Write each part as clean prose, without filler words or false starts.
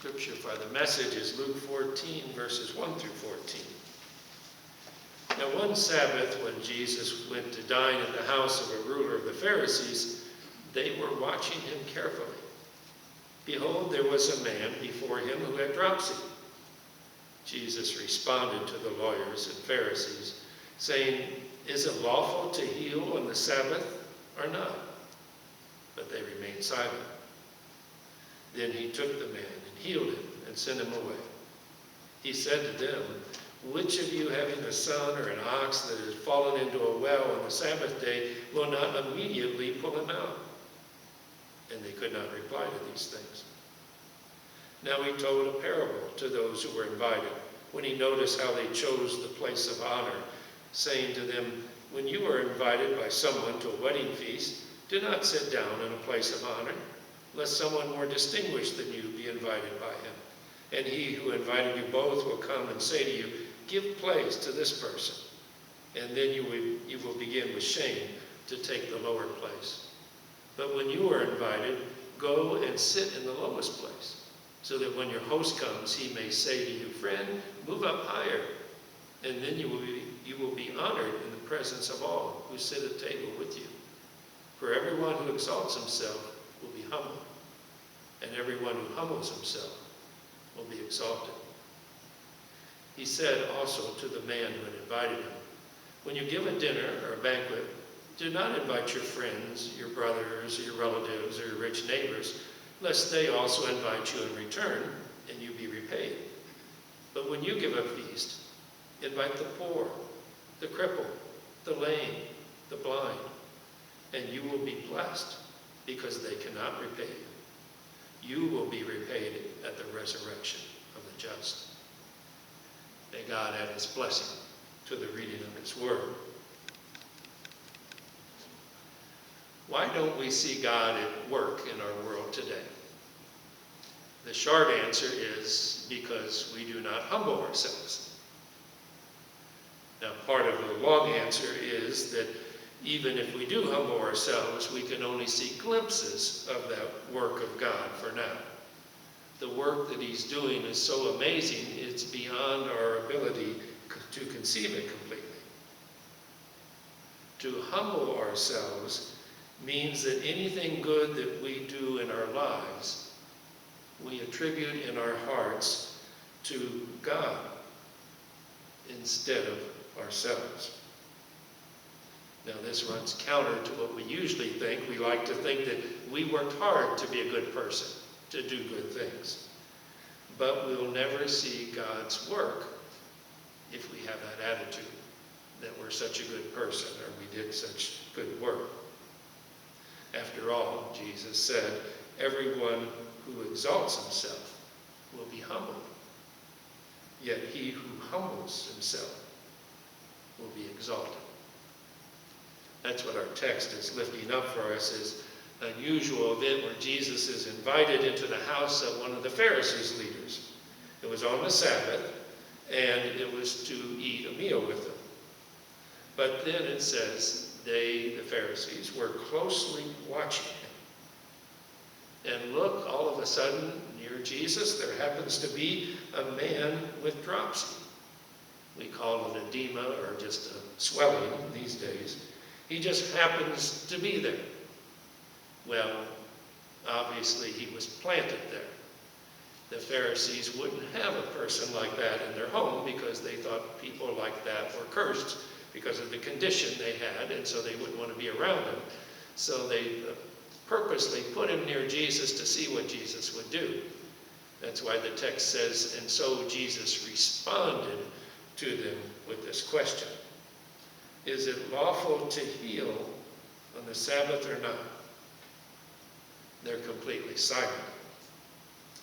Scripture for the message is Luke 14, verses 1 through 14. Now one Sabbath, when Jesus went to dine at the house of a ruler of the Pharisees, they were watching him carefully. Behold, there was a man before him who had dropsy. Jesus responded to the lawyers and Pharisees, saying, "Is it lawful to heal on the Sabbath or not?" But they remained silent. Then he took the man and healed him and sent him away. He said to them, "Which of you, having a son or an ox that has fallen into a well on the Sabbath day, will not immediately pull him out?" And they could not reply to these things. Now he told a parable to those who were invited, when he noticed how they chose the place of honor, saying to them, "When you are invited by someone to a wedding feast, do not sit down in a place of honor, lest someone more distinguished than you be invited by him. And he who invited you both will come and say to you, 'Give place to this person.' And then you will begin with shame to take the lower place. But when you are invited, go and sit in the lowest place, so that when your host comes, he may say to you, 'Friend, move up higher.' And then you will be honored in the presence of all who sit at table with you. For everyone who exalts himself will be humbled, and everyone who humbles himself will be exalted." He said also to the man who had invited him, "When you give a dinner or a banquet, do not invite your friends, your brothers, or your relatives, or your rich neighbors, lest they also invite you in return, and you be repaid. But when you give a feast, invite the poor, the crippled, the lame, the blind, and you will be blessed, because they cannot repay you. You will be repaid at the resurrection of the just." May God add his blessing to the reading of his word. Why don't we see God at work in our world today? The short answer is because we do not humble ourselves. Now, part of the long answer is that even if we do humble ourselves, we can only see glimpses of that work of God for now. The work that he's doing is so amazing, it's beyond our ability to conceive it completely. To humble ourselves means that anything good that we do in our lives, we attribute in our hearts to God instead of ourselves. Now, this runs counter to what we usually think. We like to think that we worked hard to be a good person, to do good things. But we'll never see God's work if we have that attitude, that we're such a good person or we did such good work. After all, Jesus said, everyone who exalts himself will be humbled. Yet he who humbles himself will be exalted. That's what our text is lifting up for us, is an unusual event where Jesus is invited into the house of one of the Pharisees' leaders. It was on the Sabbath, and it was to eat a meal with them. But then it says they, the Pharisees, were closely watching him. And look, all of a sudden, near Jesus, there happens to be a man with dropsy. We call it edema or just a swelling these days. He just happens to be there. Well, obviously he was planted there. The Pharisees wouldn't have a person like that in their home because they thought people like that were cursed because of the condition they had, and so they wouldn't want to be around him. So they purposely put him near Jesus to see what Jesus would do. That's why the text says, and so Jesus responded to them with this question. Is it lawful to heal on the Sabbath or not? They're completely silent.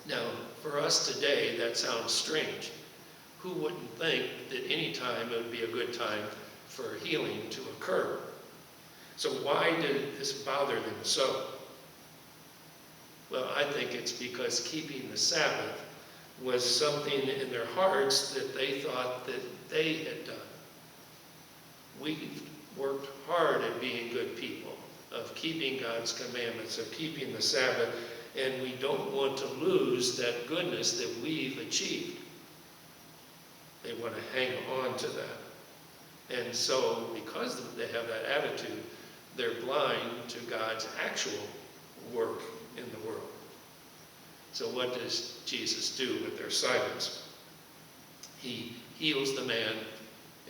Now, for us today, that sounds strange. Who wouldn't think that any time it would be a good time for healing to occur? So why did this bother them so? Well, I think it's because keeping the Sabbath was something in their hearts that they thought that they had done. We worked hard at being good people, of keeping God's commandments, of keeping the Sabbath, and we don't want to lose that goodness that we've achieved. They want to hang on to that. And so, because they have that attitude, they're blind to God's actual work in the world. So what does Jesus do with their silence? He heals the man,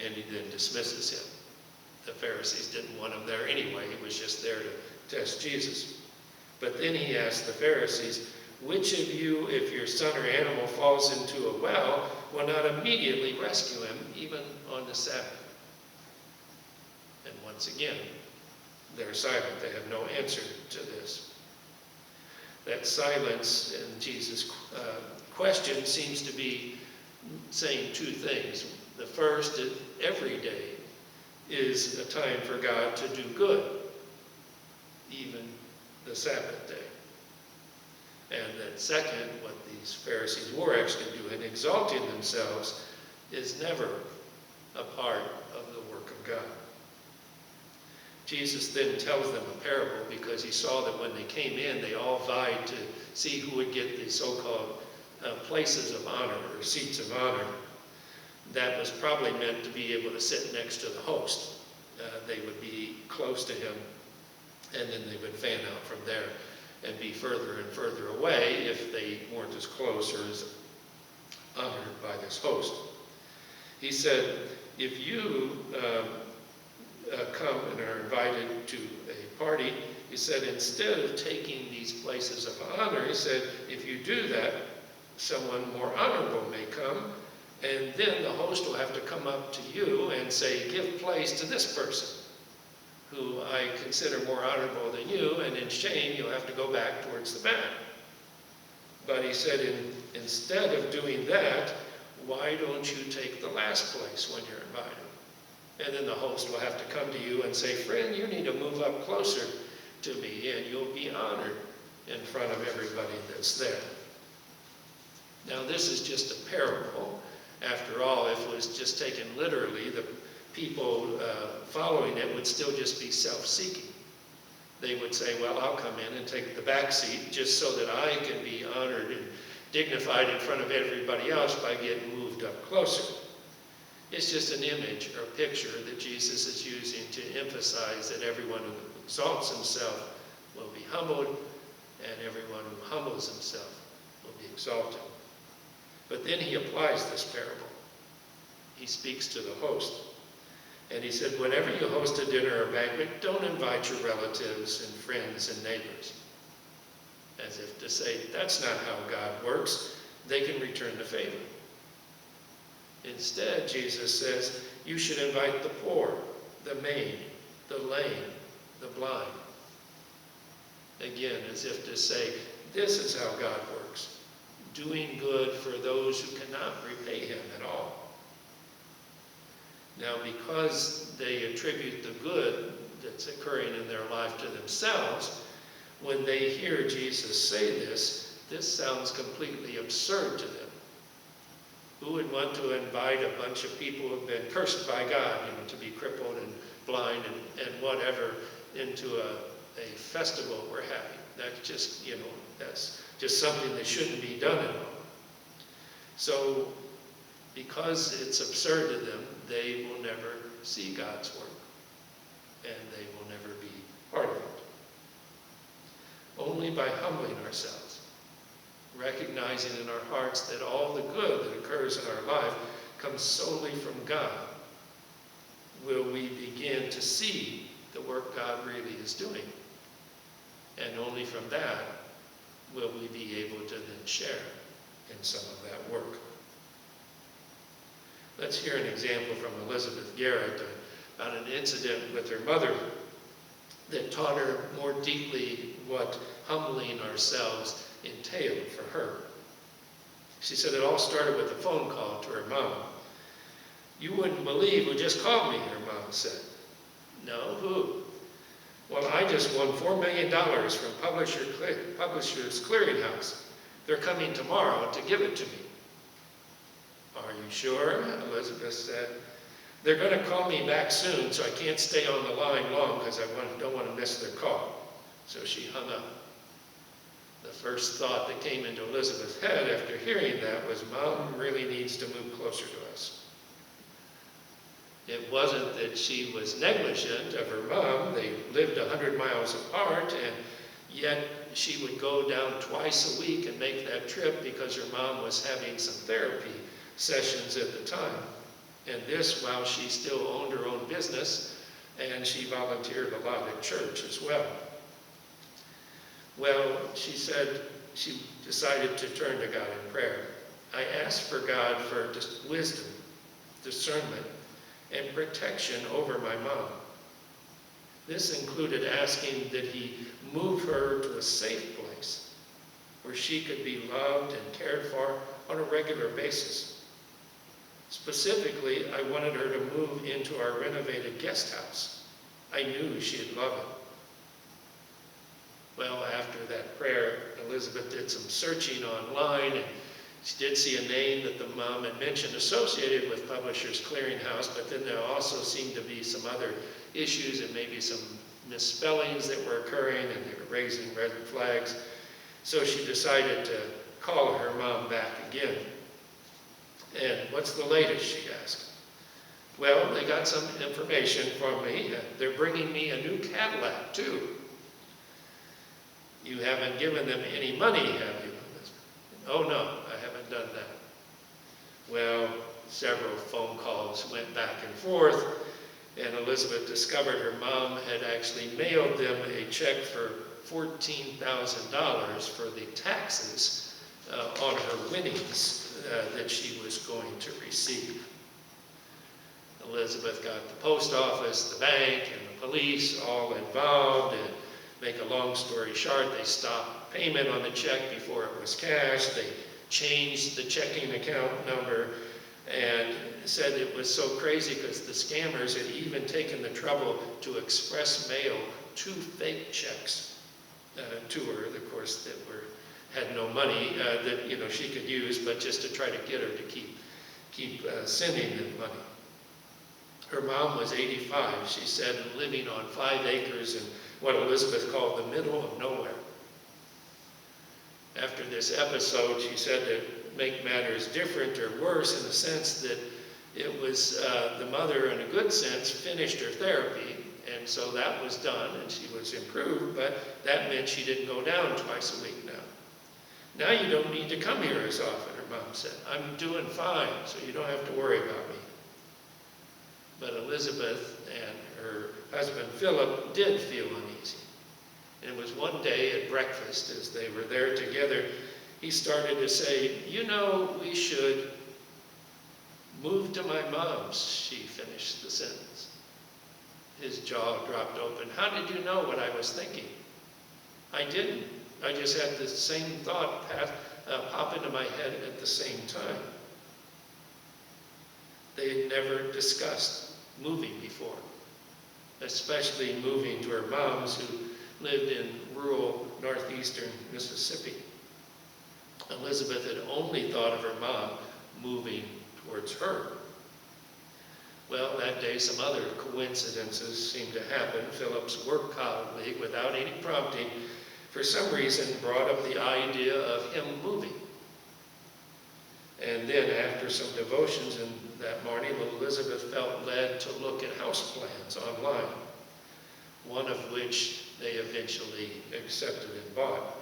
and he then dismisses him. The Pharisees didn't want him there anyway. He was just there to test Jesus. But then he asked the Pharisees, which of you, if your son or animal falls into a well, will not immediately rescue him, even on the Sabbath? And once again, they're silent. They have no answer to this. That silence in Jesus' question seems to be saying two things. The first is every day is a time for God to do good, even the Sabbath day. And that second, what these Pharisees were actually doing, exalting themselves, is never a part of the work of God. Jesus then tells them a parable because he saw that when they came in, they all vied to see who would get the so-called places of honor or seats of honor. That was probably meant to be able to sit next to the host. They would be close to him, and then they would fan out from there and be further and further away if they weren't as close or as honored by this host. He said, if you come and are invited to a party, he said, instead of taking these places of honor, he said, if you do that, someone more honorable may come, and then the host will have to come up to you and say, give place to this person, who I consider more honorable than you, and in shame, you'll have to go back towards the back. But he said, instead of doing that, why don't you take the last place when you're invited? And then the host will have to come to you and say, friend, you need to move up closer to me, and you'll be honored in front of everybody that's there. Now, this is just a parable. After all, if it was just taken literally, the people following it would still just be self-seeking. They would say, well, I'll come in and take the back seat just so that I can be honored and dignified in front of everybody else by getting moved up closer. It's just an image or a picture that Jesus is using to emphasize that everyone who exalts himself will be humbled, and everyone who humbles himself will be exalted. But then he applies this parable. He speaks to the host. And he said, whenever you host a dinner or banquet, don't invite your relatives and friends and neighbors. As if to say, that's not how God works. They can return the favor. Instead, Jesus says, you should invite the poor, the maimed, the lame, the blind. Again, as if to say, this is how God works. Doing good for those who cannot repay him at all. Now, because they attribute the good that's occurring in their life to themselves, when they hear Jesus say this sounds completely absurd to them. Who would want to invite a bunch of people who have been cursed by God, to be crippled and blind and whatever, into a festival we're having? That's just, that's just something that shouldn't be done at all. So, because it's absurd to them, they will never see God's work, and they will never be part of it. Only by humbling ourselves, recognizing in our hearts that all the good that occurs in our life comes solely from God, will we begin to see the work God really is doing. And only from that will we be able to then share in some of that work. Let's hear an example from Elizabeth Garrett about an incident with her mother that taught her more deeply what humbling ourselves entailed for her. She said it all started with a phone call to her mom. You wouldn't believe who just called me, her mom said. No, who? Well, I just won $4 million from Publishers Clearinghouse. They're coming tomorrow to give it to me. Are you sure? Elizabeth said. They're going to call me back soon, so I can't stay on the line long because I don't want to miss their call. So she hung up. The first thought that came into Elizabeth's head after hearing that was, Mom really needs to move closer to us. It wasn't that she was negligent of her mom. They lived 100 miles apart, and yet she would go down twice a week and make that trip because her mom was having some therapy sessions at the time. And this while she still owned her own business, and she volunteered a lot at church as well. Well, she said she decided to turn to God in prayer. I asked for God for wisdom, discernment, and protection over my mom. This included asking that he move her to a safe place where she could be loved and cared for on a regular basis. Specifically, I wanted her to move into our renovated guest house. I knew she'd love it. Well, after that prayer, Elizabeth did some searching online, and she did see a name that the mom had mentioned associated with Publishers Clearinghouse, but then there also seemed to be some other issues and maybe some misspellings that were occurring, and they were raising red flags. So she decided to call her mom back again. And what's the latest, she asked. Well, they got some information from me. They're bringing me a new Cadillac, too. You haven't given them any money, have you? Oh, no, I haven't done that. Well, several phone calls went back and forth, and Elizabeth discovered her mom had actually mailed them a check for $14,000 for the taxes on her winnings that she was going to receive. Elizabeth got the post office, the bank, and the police all involved, and make a long story short, they stopped payment on the check before it was cashed. They changed the checking account number and said it was so crazy because the scammers had even taken the trouble to express mail 2 fake checks to her, of course, that had no money that she could use, but just to try to get her to keep sending them money. Her mom was 85, she said, and living on 5 acres in what Elizabeth called the middle of nowhere. After this episode, she said to make matters different or worse in the sense that it was the mother, in a good sense, finished her therapy, and so that was done, and she was improved, but that meant she didn't go down twice a week now. Now you don't need to come here as often, her mom said. I'm doing fine, so you don't have to worry about me. But Elizabeth and her husband Philip did feel uneasy. And it was one day at breakfast, as they were there together, he started to say, we should move to my mom's, she finished the sentence. His jaw dropped open. How did you know what I was thinking? I didn't. I just had the same thought pop into my head at the same time. They had never discussed moving before, especially moving to her mom's, who lived in rural northeastern Mississippi. Elizabeth had only thought of her mom moving towards her. Well, that day some other coincidences seemed to happen. Philip's work colleague, without any prompting, for some reason brought up the idea of him moving. And then after some devotions in that morning, Elizabeth felt led to look at house plans online, one of which they eventually accepted and bought.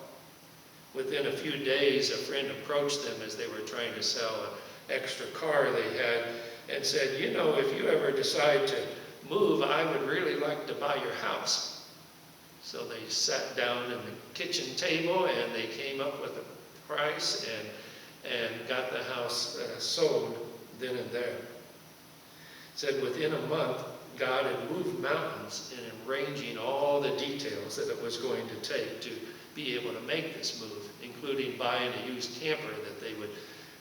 Within a few days, a friend approached them as they were trying to sell an extra car they had and said, if you ever decide to move, I would really like to buy your house. So they sat down at the kitchen table and they came up with a price and got the house sold then and there. Said within a month, God had moved mountains in arranging all the details that it was going to take to be able to make this move, including buying a used camper that they would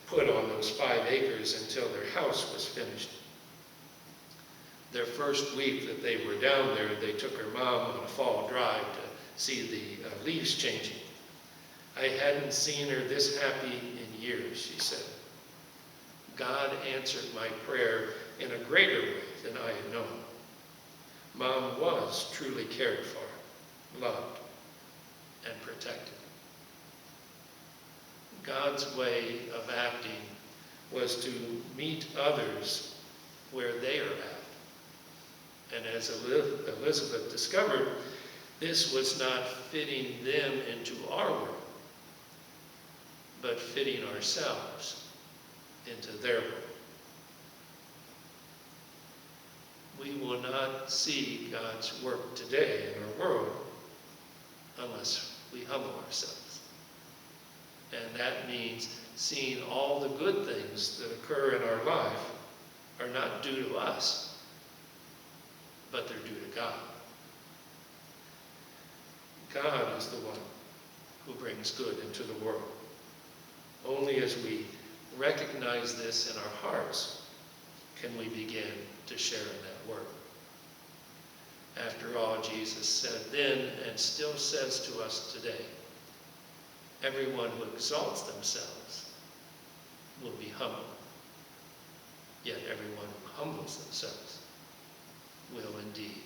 put on those 5 acres until their house was finished. Their first week that they were down there, they took her mom on a fall drive to see the leaves changing. I hadn't seen her this happy in years, she said. God answered my prayer in a greater way than I had known. Mom was truly cared for, loved, and protected. God's way of acting was to meet others where they are at. And as Elizabeth discovered, this was not fitting them into our world, but fitting ourselves into their world. We will not see God's work today in our world unless we humble ourselves. And that means seeing all the good things that occur in our life are not due to us, but they're due to God. God is the one who brings good into the world. Only as we recognize this in our hearts can we begin to share in that work. After all, Jesus said then and still says to us today, everyone who exalts themselves will be humbled, yet everyone who humbles themselves will indeed